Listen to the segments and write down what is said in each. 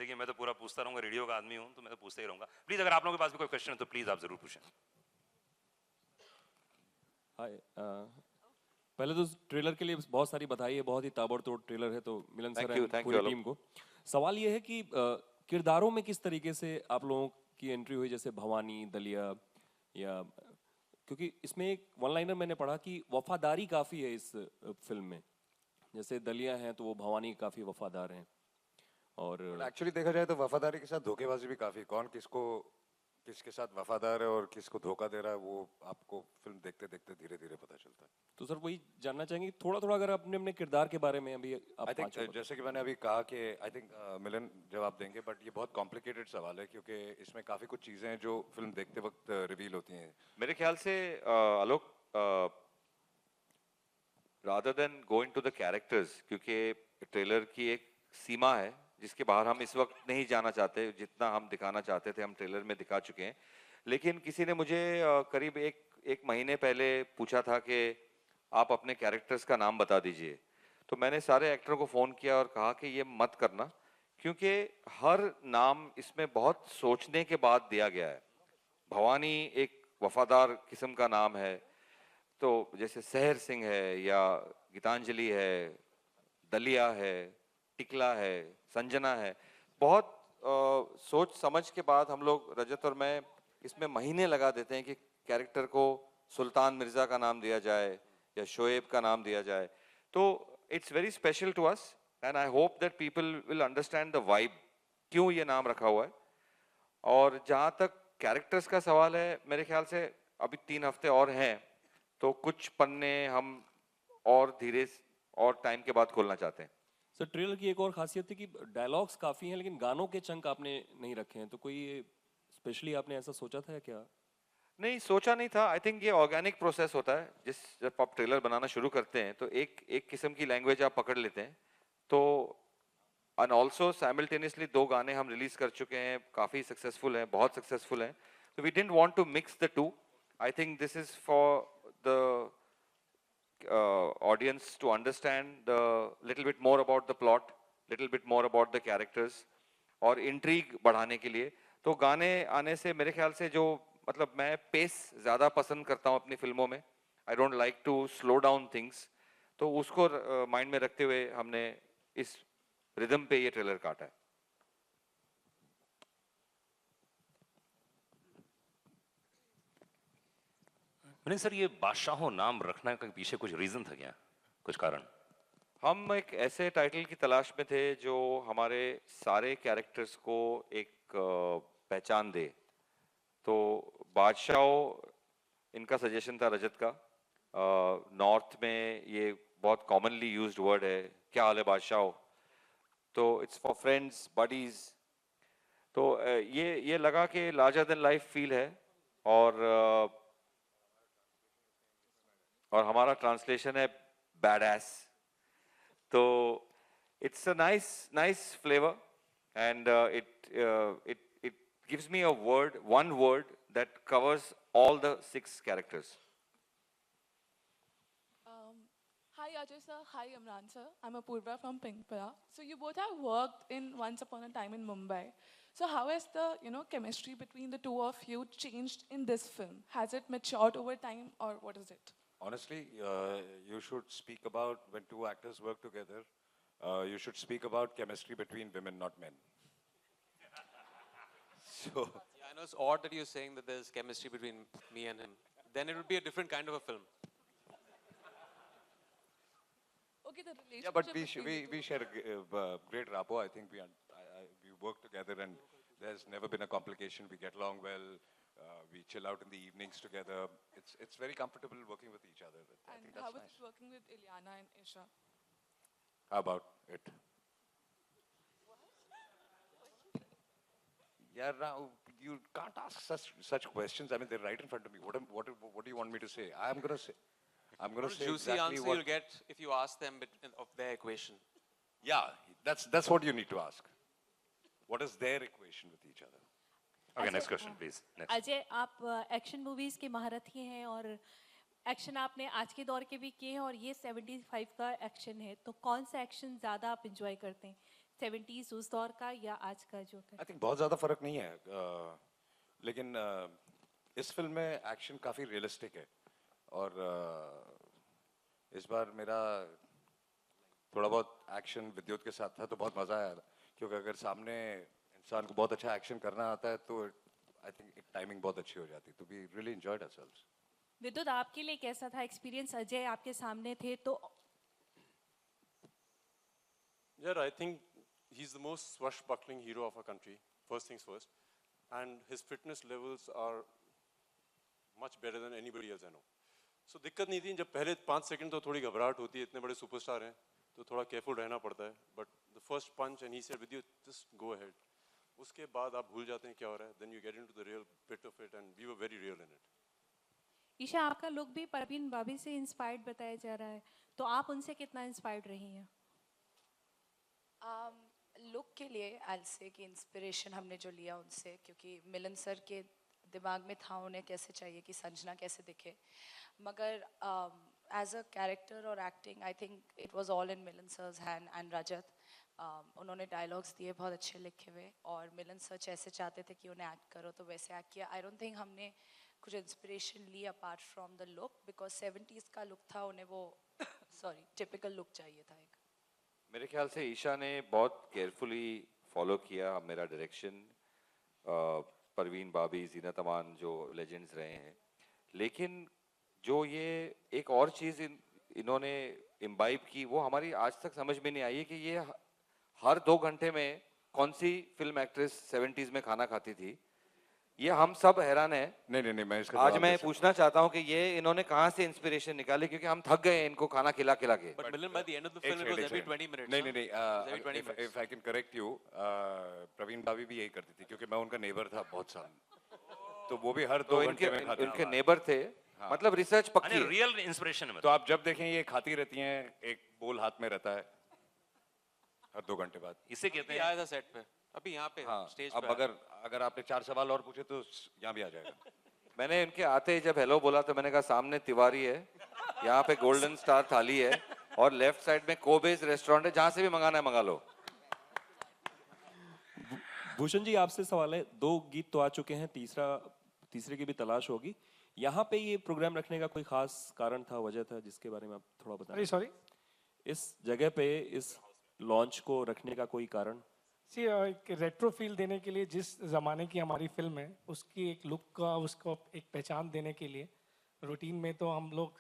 देखिए मैं तो पूरा पूछता रहूंगा, रेडियो का आदमी हूं तो मैं तो पूछते ही रहूंगा। प्लीज अगर आप लोगों के पास भी कोई क्वेश्चन है तो प्लीज आप जरूर पूछें। हाय, पहले तो ट्रेलर के लिए बहुत सारी बधाई है, बहुत ही ताबड़तोड़ ट्रेलर है, तो मिलन सर एंड थैंक यू पूरी आलोक। टीम को सवाल ये है कि किरदारों में किस तरीके से आप लोगों की एंट्री हुई, जैसे भवानी, दलिया, या क्योंकि इसमें एक वन लाइनर मैंने पढ़ा कि वफादारी काफी है इस फिल्म में, जैसे दलिया हैं तो वो भवानी काफी वफादार हैं, और एक्चुअली देखा जाए तो वफादारी के साथ धोखेबाजी भी काफी, कौन किसके साथ वफादार है और किसको धोखा दे रहा है वो आपको फिल्म देखते देखते धीरे धीरे पता चलता है। तो सर वही जानना चाहेंगे थोड़ा थोड़ा अगर अपने अपने किरदार के बारे में अभी आप आई थिंक जैसे कि मैंने अभी कहा कि आई थिंक मिलन जवाब देंगे, बट ये बहुत कॉम्प्लिकेटेड सवाल है क्योंकि इसमें काफी कुछ चीजें हैं जो फिल्म देखते वक्त रिवील होती हैं। मेरे ख्याल से आलोक, rather than go into the characters, क्योंकि ट्रेलर की एक सीमा है जिसके बाहर हम इस वक्त नहीं जाना चाहते, जितना हम दिखाना चाहते थे हम ट्रेलर में दिखा चुके हैं। लेकिन किसी ने मुझे करीब एक महीने पहले पूछा था कि आप अपने कैरेक्टर्स का नाम बता दीजिए, तो मैंने सारे एक्टरों को फ़ोन किया और कहा कि ये मत करना, क्योंकि हर नाम इसमें बहुत सोचने के बाद दिया गया है। भवानी एक वफादार किस्म का नाम है, तो जैसे सहर सिंह है या गीतांजलि है, दलिया है, टिकला है, संजना है, बहुत सोच समझ के बाद हम लोग, रजत और मैं, इसमें महीने लगा देते हैं कि कैरेक्टर को सुल्तान मिर्जा का नाम दिया जाए या शोएब का नाम दिया जाए। तो it's very special to us and I hope that people will understand the vibe, क्यों ये नाम रखा हुआ है। और जहाँ तक कैरेक्टर्स का सवाल है, मेरे ख्याल से अभी 3 हफ्ते और हैं, तो कुछ पन्ने हम और धीरे और टाइम के बाद खोलना चाहते हैं। सर ट्रेलर की एक और खासियत थी कि डायलॉग्स काफी हैं लेकिन गानों के चंक आपने नहीं रखे हैं, तो कोई स्पेशली आपने ऐसा सोचा था क्या? नहीं, सोचा नहीं था। आई थिंक ये ऑर्गेनिक प्रोसेस होता है। जब आप ट्रेलर बनाना शुरू करते हैं तो एक किस्म की लैंग्वेज आप पकड़ लेते हैं। तो एंड ऑल्सो साइमल्टेनियसली 2 गाने हम रिलीज कर चुके हैं, काफी सक्सेसफुल हैं, बहुत सक्सेसफुल हैं। तो we didn't want to mix the two. I think this is for the audience to understand the little bit more about the plot, little bit more about the characters, और intrigue बढ़ाने के लिए। तो गाने आने से मेरे ख्याल से जो मतलब मैं पेस ज़्यादा पसंद करता हूँ अपनी फिल्मों में, I don't like to slow down things, तो उसको माइंड में रखते हुए हमने इस रिदम पे ये ट्रेलर काटा है। मैंने सर ये बादशाहों नाम रखने के पीछे कुछ रीजन था क्या, कुछ कारण? हम एक ऐसे टाइटल की तलाश में थे जो हमारे सारे कैरेक्टर्स को एक पहचान दे। तो बादशाहों इनका सजेशन था रजत का। नॉर्थ में ये बहुत कॉमनली यूज्ड वर्ड है, क्या हाल है बादशाहों, तो इट्स फॉर फ्रेंड्स, बडीज। तो ये लगा कि लार्जर देन लाइफ फील है। और हमारा ट्रांसलेशन है बैडएस। तो it's a nice flavour and it gives me one word that covers all the 6 characters. Hi Ajay sir, hi Imran sir. I'm Apurva from Pinkpara. So you both have worked in Once Upon a Time in Mumbai. So how has the chemistry between the two of you changed in this film? Has it matured over time or what is it? Honestly, you should speak about when 2 actors work together. You should speak about chemistry between women, not men. So. Yeah, I know it's odd that you're saying that there's chemistry between me and him. Then it would be a different kind of a film. Okay, the relationship. Yeah, but we share a great rapport. I think we work together and there's never been a complication. We get along well. We chill out in the evenings together. It's very comfortable working with each other. I think that's how nice. is it working with Ilyana and Isha? How about it? Yeah, now you can't ask such questions. I mean, they're right in front of me. What do you want me to say? I'm gonna say Juicy exactly answer what you'll get if you ask them of their equation. Yeah, that's what you need to ask. What is their equation with each other? Okay, next question please. Next. Ajay, आप action movies के महारथी हैं और action आपने आज के दौर के भी किए हैं और ये 75 का एक्शन है, तो कौन सा एक्शन ज़्यादा आप इंजॉय करते हैं, 70s उस दौर का या आज का जो आई थिंक बहुत ज़्यादा फर्क नहीं है, लेकिन इस फिल्म में एक्शन काफ़ी रियलिस्टिक है और इस बार मेरा थोड़ा बहुत एक्शन विद्युत के साथ था तो बहुत मज़ा आया, क्योंकि अगर सामने इंसान को बहुत अच्छा एक्शन करना आता है तो आई थिंक एक टाइमिंग बहुत अच्छी हो जाती है, तो वी रियली एंजॉयड आवरसेल्व्स। विद्युत आपके लिए कैसा था एक्सपीरियंस? अजय आपके सामने थे तो Yeah, I think he's the most swashbuckling hero of our country, first things first. And his fitness levels are much better than anybody else I know. So दिक्कत नहीं थी, जब पहले 5 सेकंड तो थोड़ी घबराहट होती है, इतने बड़े सुपरस्टार हैं तो थोड़ा केयरफुल रहना पड़ता है, but the first punch and he said with you just go ahead, उसके बाद आप भूल जाते हैं क्या हो रहा है, then you get into the real bit of it and we were very real in it. Isha आपका लुक भी परवीन बाबी से इंस्पायर्ड बताया जा रहा है, तो आप उनसे कितना इंस्पायर्ड रही हैं? लुक के लिए आई से कि इंस्पिरेशन हमने जो लिया उनसे, क्योंकि मिलन सर के दिमाग में था उन्हें कैसे चाहिए कि संजना कैसे दिखे, मगर एज अ कैरेक्टर और acting I think it was all in Milan sir's hand and Rajat. उन्होंने डायलॉग्स दिए बहुत अच्छे लिखे हुए और मिलन सर जैसे चाहते थे कि उन्हें एक्ट करो तो वैसे एक्ट किया। आई डोंट थिंक हमने कुछ इंस्पिरेशन ली apart from the look, because 70s का लुक था, उन्हें वो सॉरी टिपिकल लुक चाहिए था एक। मेरे ख्याल से ईशा ने बहुत केयरफुली फॉलो किया मेरा डायरेक्शन, परवीन बाबी, जीनत अमान जो लेजेंड्स रहे हैं, लेकिन जो ये एक और चीज़ इन्होंने इम्बाइब की वो हमारी आज तक समझ में नहीं आई है कि ये हर 2 घंटे में कौन सी फिल्म एक्ट्रेस 70s में खाना खाती थी। ये हम सब हैरान हैं। नहीं, मैं इसका आज जवाब मैं दे सकता पूछना चाहता हूँ कि ये इन्होंने कहाँ से इंस्पिरेशन निकाली, क्योंकि हम थक गए हैं इनको खाना खिला खिला के। But Milan, by the end of the हूँ। film, it was every 20 minutes. नहीं, huh? नहीं, It was every 20 if minutes. I can correct you, Praveen बाबी भी यही करती थी, क्योंकि मैं उनका नेबर था बहुत साल, तो वो भी हर 2 तो घंटे में खाती इनके थी। नेबर थे, मतलब रिसर्च पक्की है। रियल इंस्पिरेशन है तो आप जब देखें ये खाती रहती हैं, एक बोल हाथ में रहता है हर 2 घंटे बाद। इसे कहते अभी हैं आया था सेट पे, अभी यहाँ पे हाँ, स्टेज अब पे। अगर आपने 4 सवाल और पूछे तो यहाँ भी आ जाएगा। मैंने इनके आते ही जब हेलो बोला तो मैंने कहा सामने तिवारी है, यहाँ पे गोल्डन स्टार थाली है और लेफ्ट साइड में कोबेज रेस्टोरेंट है, जहाँ से भी मंगाना है मंगा लो। भूषण जी आपसे सवाल है, 2 गीत तो आ चुके हैं, तीसरे की भी तलाश होगी। यहाँ पे ये प्रोग्राम रखने का कोई खास कारण था, वजह था, जिसके बारे में आप थोड़ा बताएं? सॉरी, इस जगह पे इस लॉन्च को रखने का कोई कारण? सी एक रेट्रो फील देने के लिए, जिस ज़माने की हमारी फिल्म है उसकी एक लुक का, उसको एक पहचान देने के लिए, रूटीन में तो हम लोग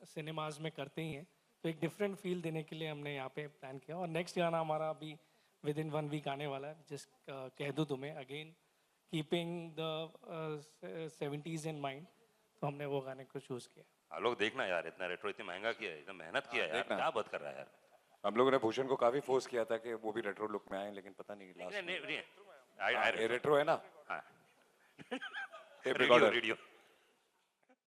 सिनेमाज में करते ही हैं, तो एक डिफरेंट फील देने के लिए हमने यहाँ पे प्लान किया। और नेक्स्ट गाना हमारा अभी विद इन 1 वीक आने वाला है, जिस कह दूँ तुम्हें, again keeping the 70s in mind, तो हमने वो गाने को चूज़ किया। लोग देखना यार, इतना रेट्रो इतनी महंगा किया है, इतना मेहनत किया है यार, क्या बात कर रहा है यार। हम लोगों ने भूषण को काफी फोर्स किया था कि वो भी रेट्रो लुक में आए, लेकिन पता नहीं लास्ट नहीं, में। रेट्रो है ना? हाँ। Tape radio recorder. रेडियो